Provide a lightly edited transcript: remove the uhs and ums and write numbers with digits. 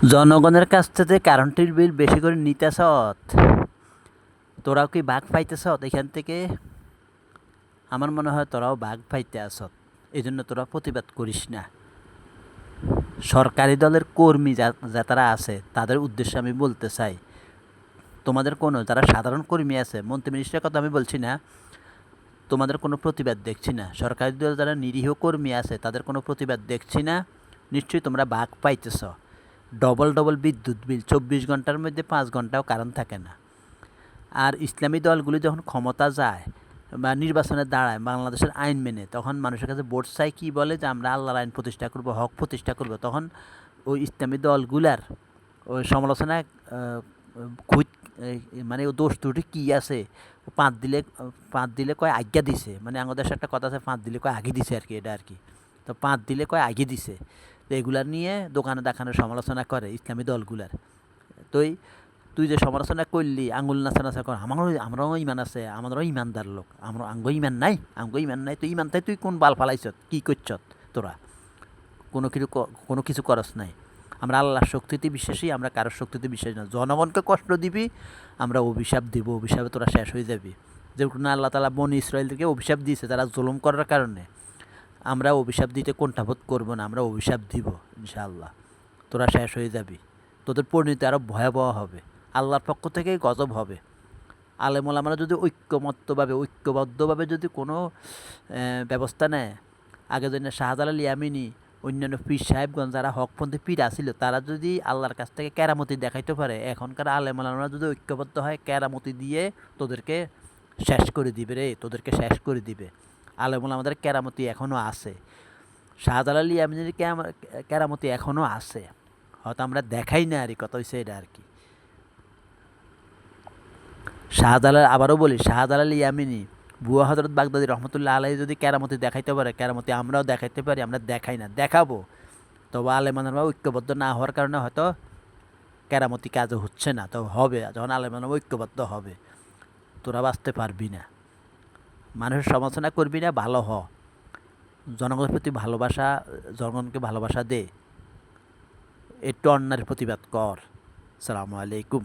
জনগণের কাছ থেকে কারেন্টের বিল বেশি করে নিতেছত, তোরাও কি ভাগ পাইতেছত এখান থেকে? আমার মনে হয় তোরাও ভাগ পাইতে আসত, এই জন্য তোরা প্রতিবাদ করিস না। সরকারি দলের কর্মী যারা আছে তাদের উদ্দেশ্যে আমি বলতে চাই, তোমাদের কোনো যারা সাধারণ কর্মী আছে, মন্ত্রী মিনিস্টারের কথা আমি বলছি না, তোমাদের কোনো প্রতিবাদ দেখছি না। সরকারি দল যারা নিরীহ কর্মী আছে তাদের কোনো প্রতিবাদ দেখছি না। নিশ্চয়ই তোমরা ভাগ পাইতেছ। ডবল ডবল বিদ্যুৎ বিল, 24 ঘন্টার মধ্যে 5 ঘন্টাও কারেন্ট থাকে না। আর ইসলামী দলগুলি যখন ক্ষমতা যায় বা নির্বাচনে দাঁড়ায় বাংলাদেশের আইন মেনে, তখন মানুষের কাছে ভোট চাই কী বলে যে আমরা আল্লাহর আইন প্রতিষ্ঠা করব, হক প্রতিষ্ঠা করব। তখন ওই ইসলামী দলগুলার ওই সমালোচনায় খুঁজ, মানে ও দোষ ত্রুটি কী আছে, ও পাঁত দিলে কয় আজ্ঞা দিছে, মানে আমাদের দেশে একটা কথা আছে, পাঁত দিলে কয় আগে দিছে আর কি, এটা আর কি। তো পাঁত দিলে কয় আগে দিছে। তো এগুলার নিয়ে দোকানে দেখানোর সমালোচনা করে ইসলামী দলগুলার। তুই তুই যে সমালোচনা করলি, আঙুল নাচা নাচা কর, আমরাও ইমান আছে, আমাদেরও ইমানদার লোক, আমরা আঙ্গ ইমান নাই, তুই ইমান তাই তুই কোন বাল ফালাইছত, কী করছত তোরা? কোনো কিছু করস নাই। আমরা আল্লাহর শক্তিতে বিশ্বাসী, আমরা কারোর শক্তিতে বিশ্বাসী না। জনগণকে কষ্ট দিবি, আমরা অভিশাপ দিব, অভিশাপে তোরা শেষ হয়ে যাবি। যেরকম আল্লাহ তাআলা বনী ইসরায়েলকে অভিশাপ দিয়েছে তারা জুলুম করার কারণে, আমরা অভিশাপ দিতে কোণঠাবোধ করবো না, আমরা অভিশাপ দিব ইনশাআল্লাহ। তোরা শেষ হয়ে যাবি, তোদের পরিণতি আরও ভয়াবহ হবে, আল্লাহর পক্ষ থেকেই গজব হবে। আলেম ওলামারা যদি ঐক্যবদ্ধভাবে যদি কোনো ব্যবস্থা নেয়, আগে যেন শাহজালাল ইয়ামিনী, অন্যান্য পীর সাহেবগঞ্জ যারা হকপন্থী পীর আছিল, তারা যদি আল্লাহর কাছ থেকে কেরামতি দেখাইতে পারে, এখনকার আলেম ওলামারা যদি ঐক্যবদ্ধ হয়, কেরামতি দিয়ে তোদেরকে শেষ করে দিবে রে, তোদেরকে শেষ করে দিবে। আলেম ওলামাদের কেরামতি এখনও আছে, শাহজালাল ইয়ামিনীর কেরামতি এখনও আছে, হয়তো আমরা দেখাই না, আর কথা হয়েছে এটা আর কি। আবারও বলি, শাহজালাল ইয়ামিনী, বুয়া হজরত বাগদাদি রহমতুল্লাহ আলাহি যদি কেরামতি দেখাইতে পারে, কেরামতি আমরাও দেখাইতে পারি, আমরা দেখাই না, দেখাবো। তবে আলেমানরা ঐক্যবদ্ধ না হওয়ার কারণে হয়তো কেরামতি কাজও হচ্ছে না, তো হবে যখন আলেমানরা ঐক্যবদ্ধ হবে। তোরা বাঁচতে পারবি না, মানুষের সমালোচনা করবি না, ভালো হ, জনগণের প্রতি ভালোবাসা, জনগণকে ভালোবাসা দে, একটু অন্যায়ের প্রতিবাদ কর। আসসালামু আলাইকুম।